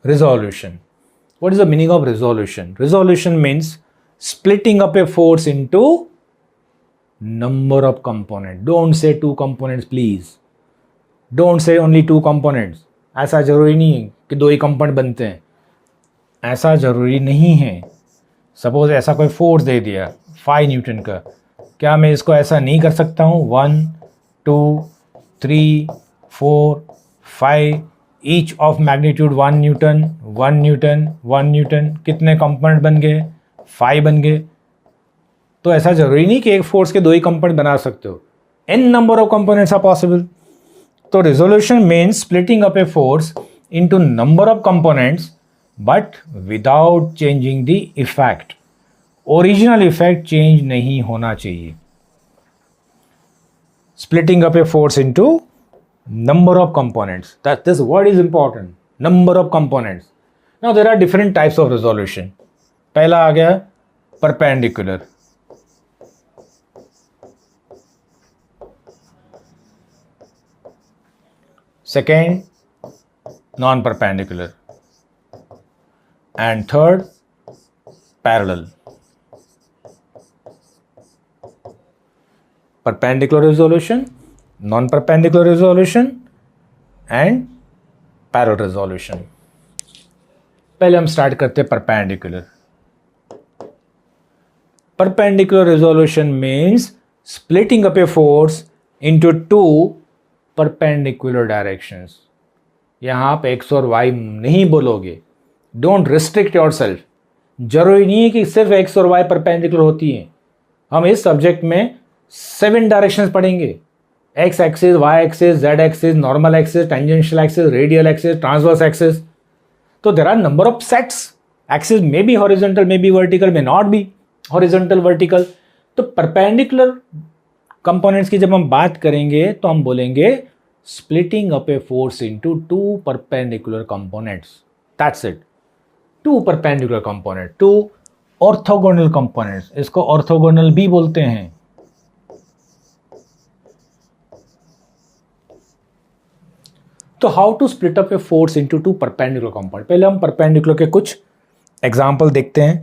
Resolution. What is the meaning of resolution? Resolution means splitting up a force into number of components. Don't say 2 components, please. Don't say only 2 components. ऐसा ज़रूरी नहीं है कि 2 ही component बनते हैं, ऐसा ज़रूरी नहीं है. सपोज ऐसा कोई फोर्स दे दिया 5 न्यूटन का, क्या मैं इसको ऐसा नहीं कर सकता हूँ 1 2 3 4 5 each of magnitude 1 Newton 1 Newton 1 Newton, कितने कंपोनेंट बन गए? 5 बन गए. तो ऐसा ज़रूरी नहीं कि एक फोर्स के 2 ही कंपोनेंट बना सकते हो. n number of components are possible. तो resolution means splitting up a force into number of components but without changing the effect. Original effect change नहीं होना चाहिए. Splitting up a force into number of components. This word is important. Number of components. Now there are different types of resolution. पहला आ गया perpendicular. Second, non-perpendicular. And third, parallel. Perpendicular resolution, non-perpendicular resolution and parallel resolution. पहले हम start करते हैं perpendicular. Perpendicular resolution means splitting up a force into 2 perpendicular directions. यहाँ आप x और y नहीं बोलोगे. Don't restrict yourself. जरूरी नहीं है कि सिर्फ x और y perpendicular होती हैं. हम इस सब्जेक्ट में 7 डायरेक्शंस पढ़ेंगे. X axis, Y axis, Z axis, normal axis, tangential axis, radial axis, transverse axis. तो there are number of sets. Axis may be horizontal, may be vertical, may not be horizontal, vertical. तो perpendicular components की जब हम बात करेंगे तो हम बोलेंगे splitting up a force into 2 perpendicular components. That's it. 2 perpendicular component, 2 orthogonal components. इसको ऑर्थोगोनल भी बोलते हैं. तो how to split up a force into 2 perpendicular component. पहले हम परपेंडिकुलर के कुछ एग्जाम्पल देखते हैं,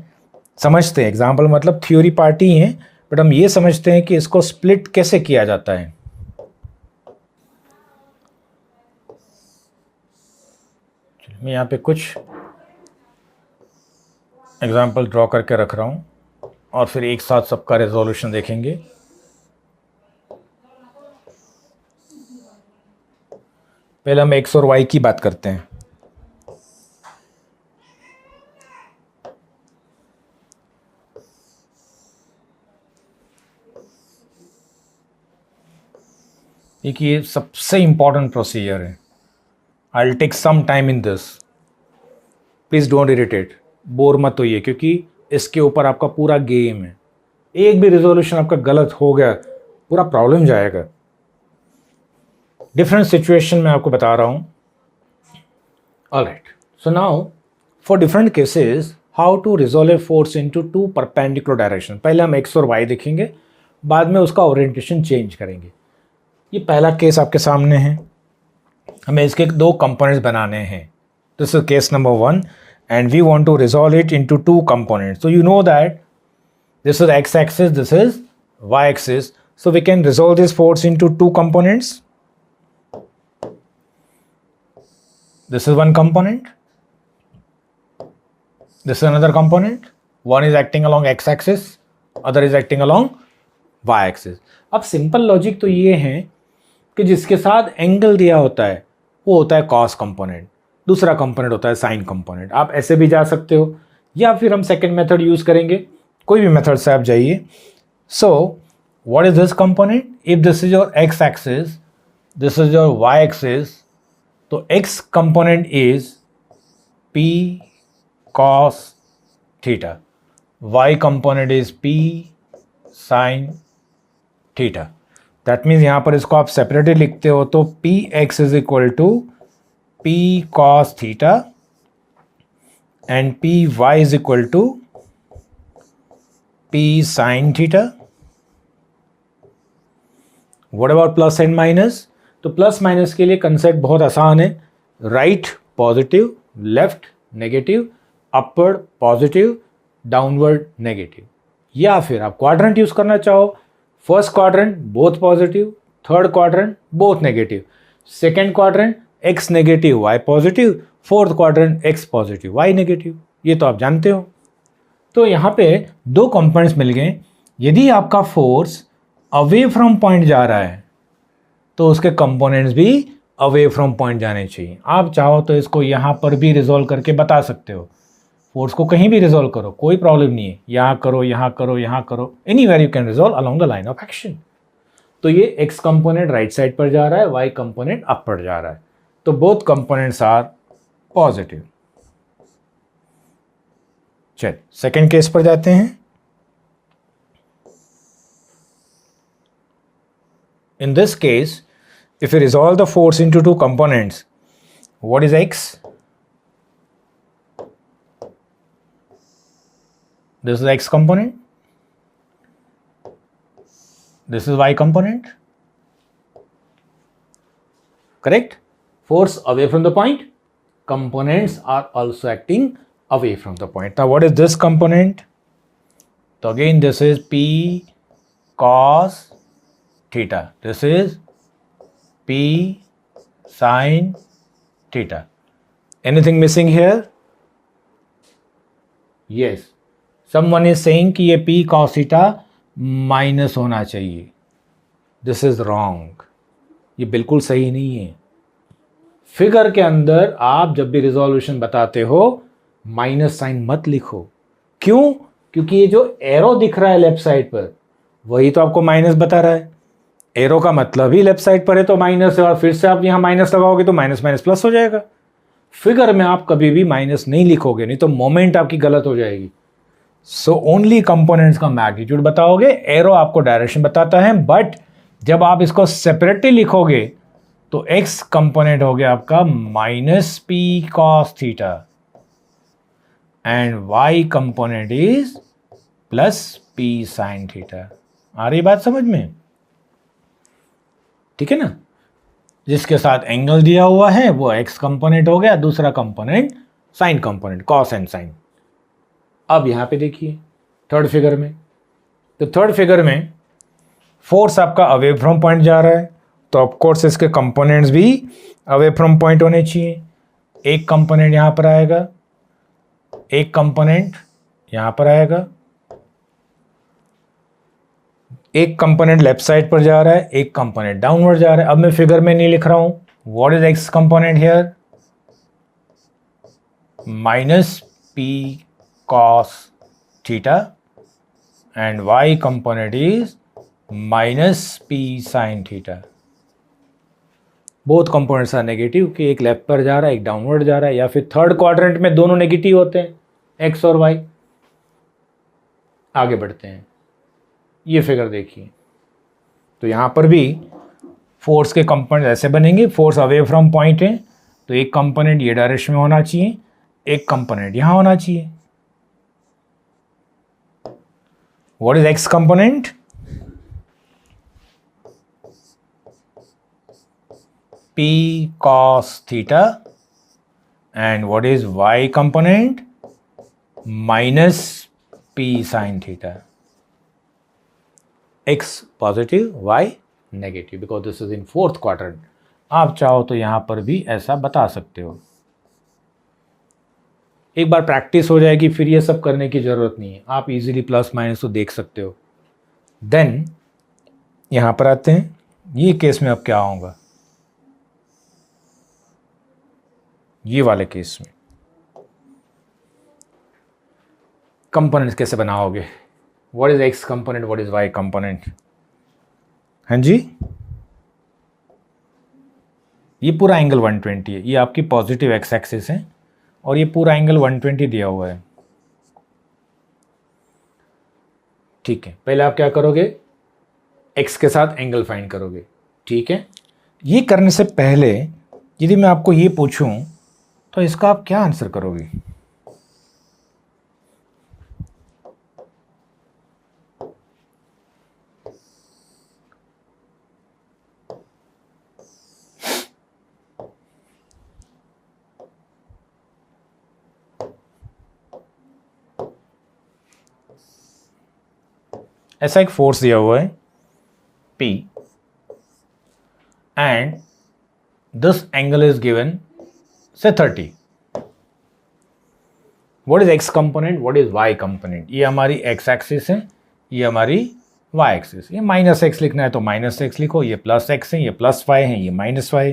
समझते हैं. एग्जाम्पल मतलब थ्योरी पार्ट ही है, बट हम ये समझते हैं कि इसको स्प्लिट कैसे किया जाता है. मैं यहाँ पे कुछ एग्जाम्पल ड्रॉ करके रख रहा हूँ और फिर एक साथ सबका रेजोल्यूशन देखेंगे. पहले हम एक्स और वाई की बात करते हैं. देखिए ये सबसे इंपॉर्टेंट प्रोसीजर है. I will take some time in this. Please don't irritate, bore मत होइए, क्योंकि इसके ऊपर आपका पूरा गेम है. एक भी रिजोल्यूशन आपका गलत हो गया पूरा प्रॉब्लम जाएगा. डिफरेंट सिचुएशन में आपको बता रहा हूँ. Alright, so now for different cases how to resolve a force into 2 perpendicular direction. पहले हम एक्स और वाई देखेंगे, बाद में उसका ओरिएंटेशन चेंज करेंगे. ये पहला केस आपके सामने है. हमें इसके 2 कंपोनेंट्स बनाने हैं. This is case number 1 and we want to resolve it into 2 components. So you know that this is x axis, this is y axis. So we can resolve this force into 2 components. This is one component. This is another component. One is acting along x-axis, other is acting along y-axis. अब simple logic तो ये है कि जिसके साथ angle दिया होता है वो होता है cos कंपोनेंट, दूसरा कंपोनेंट होता है sin कंपोनेंट. आप ऐसे भी जा सकते हो या फिर हम सेकेंड मेथड यूज करेंगे. कोई भी मेथड से आप जाइए. So what is this component? If this is your x-axis, this is your y-axis, तो x component is p cos theta, y component is p sin theta. That means यहाँ पर इसको आप सेपरेटली लिखते हो तो px is equal to p cos theta and py is equal to p sin theta. What about plus and minus? तो plus minus के लिए कंसेप्ट बहुत आसान है. Right positive, left negative, upward positive, downward negative. या फिर आप quadrant use करना चाहो, first quadrant both positive, third quadrant both negative, second quadrant x negative y positive, fourth quadrant x positive y negative. ये तो आप जानते हो। तो यहाँ पे दो कंपोनेंट्स मिल गए। यदि आपका फोर्स अवे फ्रॉम पॉइंट जा रहा है तो उसके कंपोनेंट्स भी अवे फ्रॉम पॉइंट जाने चाहिए। आप चाहो तो इसको यहाँ पर भी रिजोल्व करके बता सकते हो। फोर्स को कहीं भी रिजोल्व करो, कोई प्रॉब्लम नहीं है। यहाँ करो, यहाँ करो, यहाँ करो, anywhere you can resolve along the line of action. तो ये एक्स कंपोनेंट राइट साइड पर जा रहा है, वाई कंपोनेंट अप पर जा रहा है, तो बोथ कंपोनेंट्स आर पॉजिटिव। चल सेकेंड केस पर जाते हैं। In this case, if we resolve the force into two components, what is x? This is x component. This is y component. Correct? Force away from the point. Components are also acting away from the point. Now, what is this component? So again, this is P cos theta. This is P sin theta. Anything missing here? Yes. Someone is saying कि ये P cos theta minus होना चाहिए. This is wrong. ये बिल्कुल सही नहीं है। Figure के अंदर आप जब भी रिजोल्यूशन बताते हो माइनस साइन मत लिखो। क्यों? क्योंकि ये जो एरो दिख रहा है लेफ्ट साइड पर वही तो आपको माइनस बता रहा है। एरो का मतलब ही लेफ्ट साइड पर है तो माइनस है, और फिर से आप यहां माइनस लगाओगे तो माइनस माइनस प्लस हो जाएगा। फिगर में आप कभी भी माइनस नहीं लिखोगे, नहीं तो मोमेंट आपकी गलत हो जाएगी। सो ओनली कंपोनेंट्स का मैग्नीट्यूड बताओगे, एरो आपको डायरेक्शन बताता है। बट जब आप इसको सेपरेटली लिखोगे तो एक्स कंपोनेंट हो गया आपका minus P cos theta and Y component is plus P sine theta. आ रही बात समझ में? ठीक है ना? जिसके साथ एंगल दिया हुआ है वो एक्स कंपोनेंट हो गया, दूसरा component sine component, cos and sine. अब यहां पे देखिए थर्ड फिगर में, तो थर्ड फिगर में फोर्स आपका अवे फ्रॉम पॉइंट जा रहा है, तो ऑफकोर्स इसके कंपोनेंट्स भी अवे फ्रॉम पॉइंट होने चाहिए। एक कंपोनेंट यहां पर आएगा, एक कंपोनेंट यहां पर आएगा, एक कंपोनेंट लेफ्ट साइड पर जा रहा है, एक कंपोनेंट डाउनवर्ड जा रहा है। अब मैं फिगर में नहीं लिख रहा हूं। What is x component here? Minus P cos theta and Y component is minus p sine theta. Both components are negative, कि एक लेफ्ट पर जा रहा है, एक डाउनवर्ड जा रहा है, या फिर थर्ड क्वाड्रेंट में दोनों नेगेटिव होते हैं, एक्स और वाई। आगे बढ़ते हैं, ये फिगर देखिए। तो यहां पर भी फोर्स के कंपोनेंट ऐसे बनेंगे। फोर्स अवे फ्रॉम पॉइंट है तो एक कंपोनेंट ये डायरेक्शन में होना चाहिए, एक कंपोनेंट यहां होना चाहिए। What is x component? P cos theta and what is y component? Minus P sin theta. X positive, y negative because this is in fourth quadrant. आप चाहो तो यहां पर भी ऐसा बता सकते हो। एक बार प्रैक्टिस हो जाएगी फिर ये सब करने की जरूरत नहीं है, आप इजीली प्लस माइनस तो देख सकते हो। देन यहां पर आते हैं, ये केस में अब क्या होगा? ये वाले केस में कंपोनेंट्स कैसे बनाओगे? What is x component, what is y component? हाँ जी, ये पूरा एंगल 120 है, ये आपकी पॉजिटिव एक्स एक्सिस है और ये पूरा एंगल 120 दिया हुआ है। ठीक है, पहले आप क्या करोगे? एक्स के साथ एंगल फाइंड करोगे। ठीक है, ये करने से पहले यदि मैं आपको ये पूछूं तो इसका आप क्या आंसर करोगे? ऐसा एक फोर्स दिया हुआ है P and this angle is given से 30. What is x component, what is y component? ये हमारी x एक्सिस है, ये हमारी y एक्सिस. ये माइनस एक्स लिखना है तो माइनस एक्स लिखो, ये प्लस एक्स है, ये प्लस वाई है, ये माइनस वाई.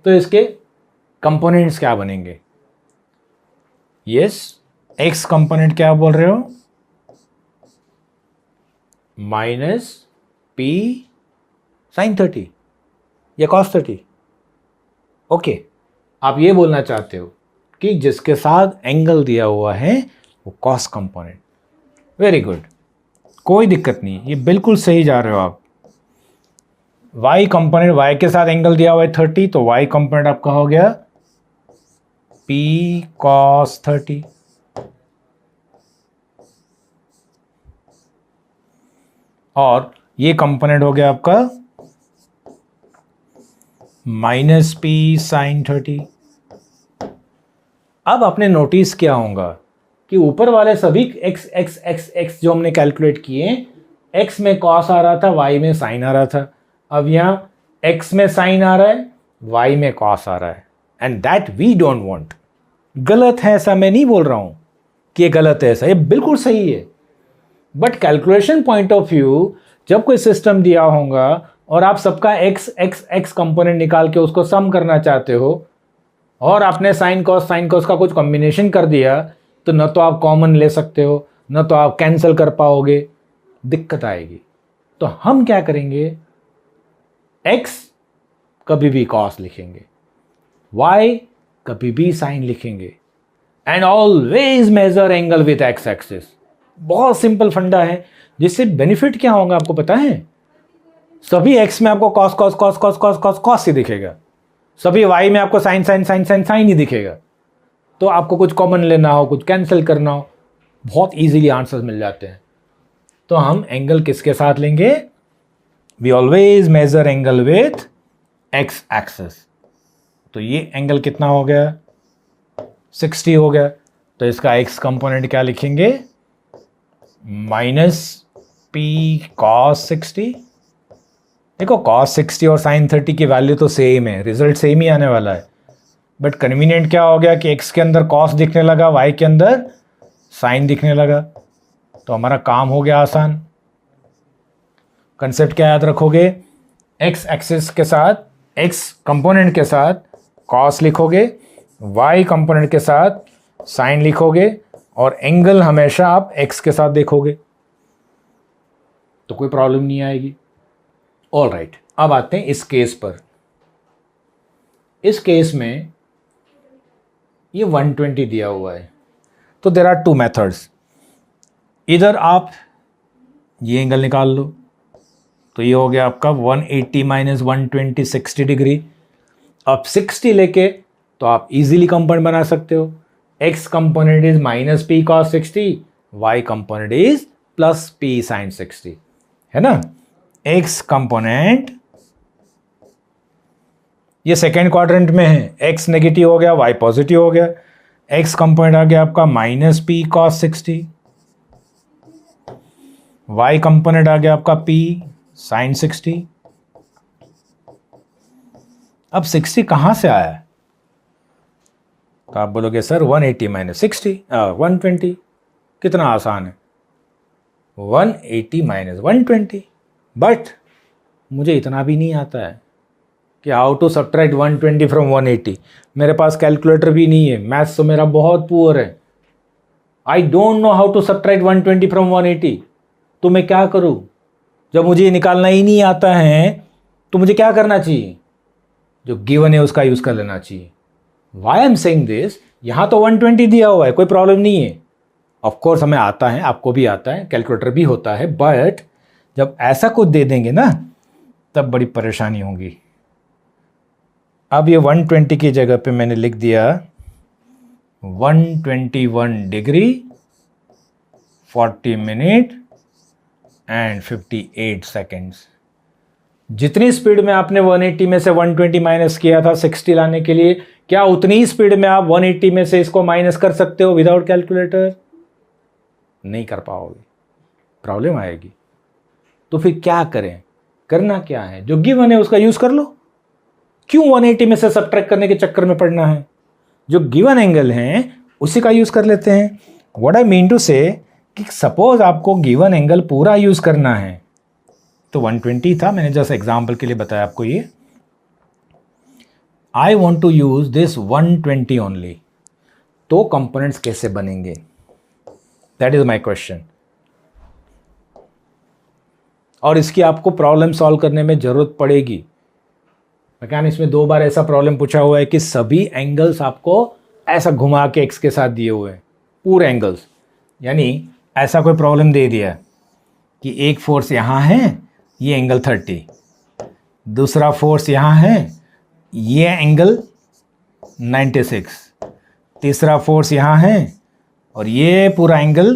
तो इसके कंपोनेंट्स क्या बनेंगे? यस, x कंपोनेंट क्या बोल रहे हो? माइनस p साइन 30 या कॉस 30. ओके, आप ये बोलना चाहते हो कि जिसके साथ एंगल दिया हुआ है वो कॉस कंपोनेंट. वेरी गुड, कोई दिक्कत नहीं, ये बिल्कुल सही जा रहे हो आप. y कंपोनेंट, y के साथ एंगल दिया हुआ है 30, तो y कंपोनेंट आपका हो गया p cos 30. और ये कंपोनेंट हो गया आपका माइनस p साइन 30. अब आपने नोटिस किया होगा कि ऊपर वाले सभी x x x x जो हमने कैलकुलेट किए, x में cos आ रहा था, y में साइन आ रहा था. अब यहाँ x में साइन आ रहा है, y में cos आ रहा है, and that we don't want. गलत है ऐसा मैं नहीं बोल रहा हूं कि ये गलत है, ऐसा ये बिल्कुल सही है. But calculation point of view, जब कोई सिस्टम दिया होगा और आप सबका x x x कंपोनेंट निकाल के उसको सम करना चाहते हो और आपने साइन कॉस का कुछ कॉम्बिनेशन कर दिया, तो न तो आप कॉमन ले सकते हो, न तो आप कैंसिल कर पाओगे, दिक्कत आएगी. तो हम क्या करेंगे, x कभी भी कॉस लिखेंगे, y कभी भी साइन लिखेंगे, and always measure angle with x axis. बहुत सिंपल फंडा है, जिससे बेनिफिट क्या होगा आपको पता है? सभी x में आपको cos cos cos cos cos cos cos ही दिखेगा, सभी y में आपको sine sine sine sine sine ही दिखेगा. तो आपको कुछ कॉमन लेना हो, कुछ कैंसिल करना हो, बहुत इजीली आंसर्स मिल जाते हैं. तो हम एंगल किसके साथ लेंगे? We always measure angle with x axis. तो ये एंगल कितना हो गया? 60 हो गया. तो इसका x कंपोनेंट क्या लिखेंगे? Minus p cos 60. देखो cos 60 और sin 30 की वैल्यू तो सेम है, रिजल्ट सेम ही आने वाला है. बट कन्वीनियंट क्या हो गया कि x के अंदर cos दिखने लगा, y के अंदर sin दिखने लगा. तो हमारा काम हो गया आसान. कंसेप्ट क्या याद रखोगे? x एक्सिस के साथ, x कंपोनेंट के साथ cos लिखोगे, y कंपोनेंट के साथ sin लिखोगे, और एंगल हमेशा आप x के साथ देखोगे, तो कोई प्रॉब्लम नहीं आएगी. ऑल राइट, अब आते हैं इस केस पर. इस केस में ये 120 दिया हुआ है, तो देर आर टू मेथड्स. इधर आप ये एंगल निकाल लो, तो ये हो गया आपका 180 माइनस 120 60 डिग्री. अब 60 लेके तो आप इजीली कंपोनेंट बना सकते हो. x component is minus p cos 60, y component is plus p sin 60, है ना. x कंपोनेंट ये सेकेंड क्वाड्रेंट में है, x नेगेटिव हो गया, y पॉजिटिव हो गया. x कंपोनेंट आ गया आपका minus p cos 60, y component आ गया आपका p sin 60. अब 60 कहां से आया है? तो आप बोलोगे सर 180 माइनस 60 120. कितना आसान है, 180 माइनस 120. बट मुझे इतना भी नहीं आता है कि हाउ टू सब्ट्रैक्ट 120 फ्रॉम 180. मेरे पास कैलकुलेटर भी नहीं है, मैथ्स तो मेरा बहुत पुअर है. I don't know how to subtract 120 from 180. तो मैं क्या करूं? जब मुझे ये निकालना ही नहीं आता है तो मुझे क्या करना चाहिए? जो गिवन है उसका यूज कर लेना चाहिए. Why I am saying this, यहां तो 120 दिया हुआ है, कोई प्रॉब्लम नहीं है. ऑफकोर्स हमें आता है, आपको भी आता है, कैलकुलेटर भी होता है, बट जब ऐसा कुछ दे देंगे ना तब बड़ी परेशानी होगी. अब ये 120 की जगह पे मैंने लिख दिया 121 डिग्री 40 मिनट एंड 58 सेकेंड्स. जितनी स्पीड में आपने 180 में से 120 माइनस किया था 60 लाने के लिए, क्या उतनी स्पीड में आप 180 में से इसको माइनस कर सकते हो विदाउट कैलकुलेटर? नहीं कर पाओगे, प्रॉब्लम आएगी। तो फिर क्या करें, करना क्या है, जो गिवन है उसका यूज कर लो। क्यों 180 में से सब्ट्रैक्ट करने के चक्कर में पड़ना है, जो गिवन एंगल है उसी का यूज कर लेते हैं। व्हाट आई मीन टू से कि सपोज आपको गिवन एंगल पूरा यूज करना है, तो 120 था, मैंने जस्ट एग्जांपल के लिए बताया आपको ये। I want to use this 120 only, तो कंपोनेंट्स कैसे बनेंगे, दैट इज माई क्वेश्चन। और इसकी आपको प्रॉब्लम सॉल्व करने में जरूरत पड़ेगी। मैकेनिक्स में 2 बार ऐसा प्रॉब्लम पूछा हुआ है कि सभी एंगल्स आपको ऐसा घुमा के एक्स के साथ दिए हुए हैं, पूरे एंगल्स। यानी ऐसा कोई प्रॉब्लम दे दिया कि एक फोर्स यहाँ है, ये एंगल 30, दूसरा फोर्स यहाँ है, ये एंगल 96, तीसरा फोर्स यहाँ है और ये पूरा एंगल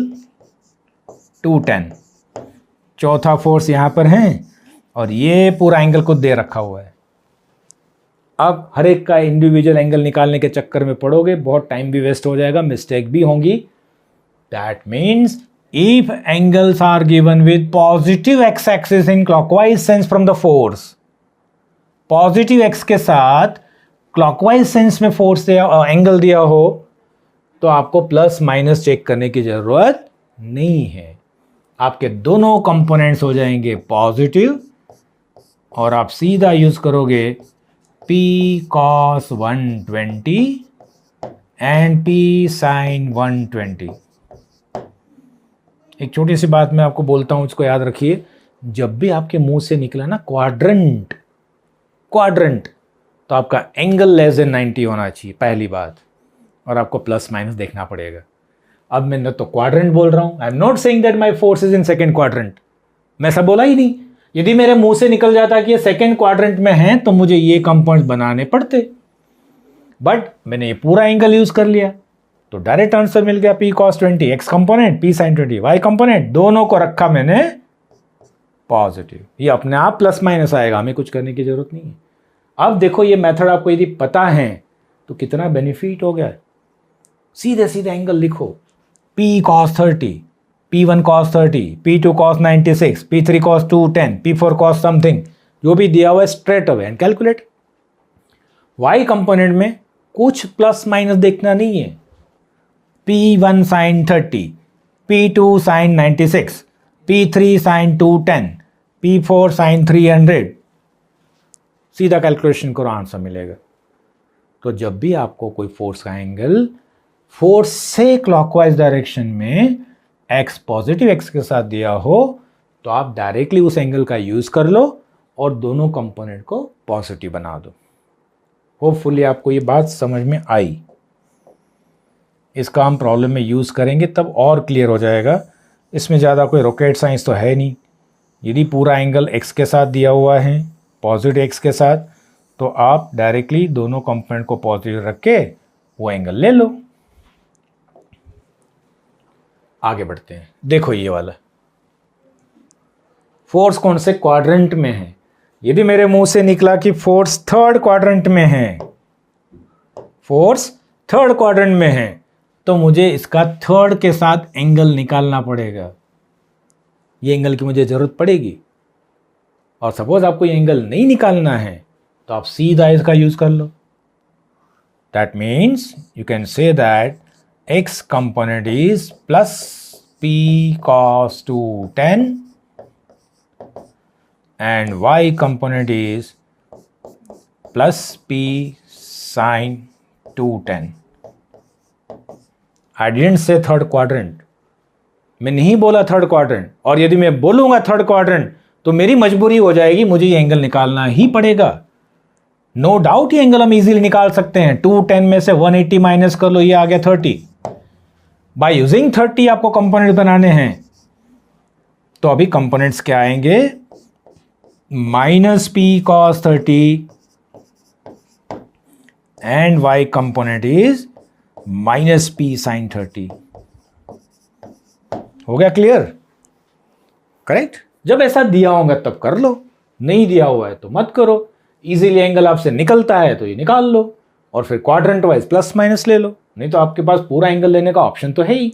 210, चौथा फोर्स यहाँ पर है और ये पूरा एंगल को दे रखा हुआ है। अब हर एक का इंडिविजुअल एंगल निकालने के चक्कर में पड़ोगे, बहुत टाइम भी वेस्ट हो जाएगा, मिस्टेक भी होंगी। That means if angles are given with positive x axis in clockwise sense from the force, positive x के साथ क्लॉकवाइज सेंस में फोर्स एंगल दिया हो, तो आपको प्लस माइनस चेक करने की जरूरत नहीं है। आपके दोनों कंपोनेंट्स हो जाएंगे पॉजिटिव और आप सीधा यूज करोगे p cos 120 and p sin 120। एक छोटी सी बात मैं आपको बोलता हूं, इसको याद रखिए। जब भी आपके मुंह से निकला ना क्वाड्रेंट, तो आपका एंगल लेस देन 90 होना चाहिए, पहली बात। और आपको प्लस माइनस देखना पड़ेगा। अब मैं न तो क्वाड्रेंट बोल रहा हूं, I am not saying that my force is in second quadrant, मैं ऐसा बोला ही नहीं। यदि मेरे मुंह से निकल जाता कि ये सेकंड क्वाड्रेंट में है तो मुझे ये कंपाउंड्स बनाने पड़ते, बट मैंने ये पूरा एंगल यूज कर लिया तो डायरेक्ट आंसर मिल गया। p cos 20 x component, p sin 20 y component, दोनों को रखा मैंने पॉजिटिव। ये अपने आप प्लस माइनस आएगा, हमें कुछ करने की जरूरत नहीं है। अब देखो ये मेथड आपको यदि पता है तो कितना बेनिफिट हो गया। सीधे सीधे एंगल लिखो, p cos 30, p1 cos 30, p2 cos 96, p3 cos 210, p4 cos something, जो भी दिया हुआ है straight away and calculate. y component में कुछ प्लस माइनस देखना नहीं है। p1 sin 30, p2 sin 96, p3 sin 210, p4 sin 300, सीधा कैलकुलेशन करो, आंसर मिलेगा। तो जब भी आपको कोई फोर्स का एंगल फोर्स से क्लॉकवाइज डायरेक्शन में x पॉजिटिव x के साथ दिया हो तो आप डायरेक्टली उस एंगल का यूज कर लो और दोनों कंपोनेंट को पॉजिटिव बना दो। होपफुली आपको ये बात समझ में आई। इसका हम प्रॉब्लम में यूज़ करेंगे तब और क्लियर हो जाएगा। इसमें ज़्यादा कोई रॉकेट साइंस तो है नहीं। यदि पूरा एंगल x के साथ दिया हुआ है, पॉजिटिव x के साथ, तो आप डायरेक्टली दोनों कंपोनेंट को पॉजिटिव रख के वो एंगल ले लो। आगे बढ़ते हैं। देखो ये वाला फोर्स कौन से क्वाड्रेंट में है। यदि मेरे मुंह से निकला कि फोर्स थर्ड क्वाड्रेंट में है, फोर्स थर्ड क्वाड्रेंट में है, तो मुझे इसका थर्ड के साथ एंगल निकालना पड़ेगा। ये एंगल की मुझे जरूरत पड़ेगी। और सपोज आपको ये एंगल नहीं निकालना है तो आप सीधा इसका यूज कर लो। That means you can say that x component is plus p cos 210 and y component is plus p sin 210. I didn't say third quadrant. मैं नहीं बोला थर्ड क्वाड्रेंट, और यदि मैं बोलूंगा थर्ड क्वाड्रेंट तो मेरी मजबूरी हो जाएगी, मुझे ये एंगल निकालना ही पड़ेगा। नो डाउट ये एंगल हम इजीली निकाल सकते हैं। 210 में से 180 माइनस कर लो, ये आ गया 30। बाय यूजिंग 30 आपको कंपोनेंट बनाने हैं, तो अभी कंपोनेंट्स क्या आएंगे, minus p cos 30 and y component is minus p sin 30। हो गया क्लियर? करेक्ट। जब ऐसा दिया होगा तब कर लो, नहीं दिया हुआ है तो मत करो। इजीली एंगल आपसे निकलता है तो ये निकाल लो और फिर क्वाड्रेंट वाइज प्लस माइनस ले लो, नहीं तो आपके पास पूरा एंगल लेने का ऑप्शन तो है ही।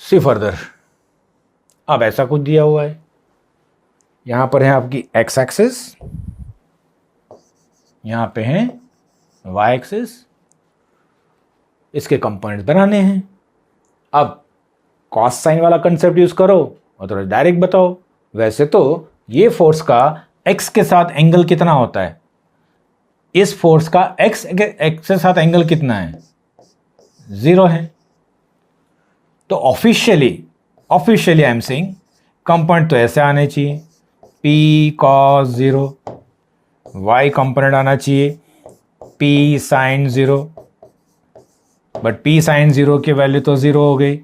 सी फर्दर। अब ऐसा कुछ दिया हुआ है, यहां पर है आपकी एक्स एक्सिस, यहां पे है वाई एक्सिस, इसके कंपोनेंट्स बनाने हैं। अब कॉस साइन वाला कंसेप्ट यूज करो और थोड़ा डायरेक्ट बताओ। वैसे तो ये फोर्स का एक्स के साथ एंगल कितना होता है, इस फोर्स का एक्स के साथ एंगल कितना है, 0 है। तो officially I am saying component तो ऐसे आने चाहिए, P cos 0, y कंपोनेंट आना चाहिए P sin 0, but P sin 0 की वैल्यू तो 0 हो गई,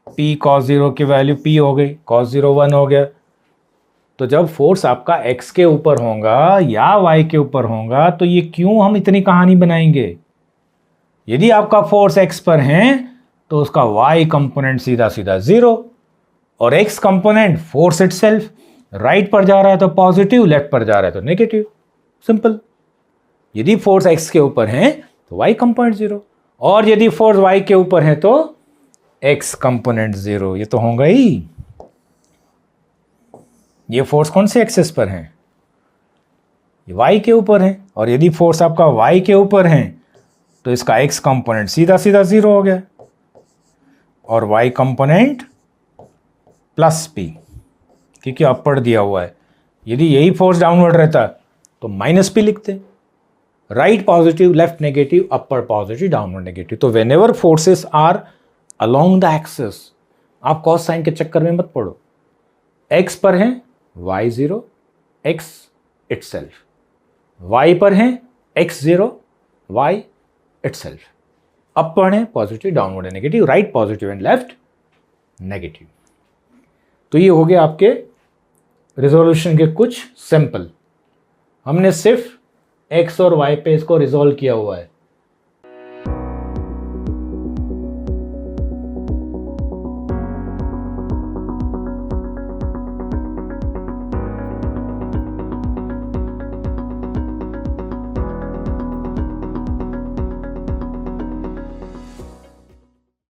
P cos 0 की वैल्यू P हो गई, cos 0 1 हो गया। तो जब फोर्स आपका x के ऊपर होगा या y के ऊपर होगा तो ये क्यों हम इतनी कहानी बनाएंगे। यदि आपका फोर्स x पर है तो उसका y कंपोनेंट सीधा सीधा 0 और x component force itself, right पर जा रहा है तो पॉजिटिव, लेफ्ट पर जा रहा है तो नेगेटिव, सिंपल। यदि फोर्स x के ऊपर है तो y कंपोनेंट 0 और यदि फोर्स y के ऊपर है तो x कंपोनेंट 0। ये तो होगा ही। ये फोर्स कौन से एक्सिस पर है, ये y के ऊपर है, और यदि फोर्स आपका y के ऊपर है तो इसका x कंपोनेंट सीधा सीधा 0 हो गया और y कंपोनेंट प्लस p, क्योंकि अपर दिया हुआ है। यदि यही फोर्स डाउनवर्ड रहता तो माइनस p लिखते, right positive, left negative, upper positive, downward negative. तो whenever forces are along the axis, आप कॉस साइन के चक्कर में मत पड़ो। x पर है y0 x इटसेल्फ, y पर है x0 y इटसेल्फ, अपर है पॉजिटिव, डाउनवर्ड है negative, right positive and left negative. तो ये हो गया आपके रिजोल्यूशन के कुछ सिंपल। हमने सिर्फ x और y पे इसको रिजोल्व किया हुआ है।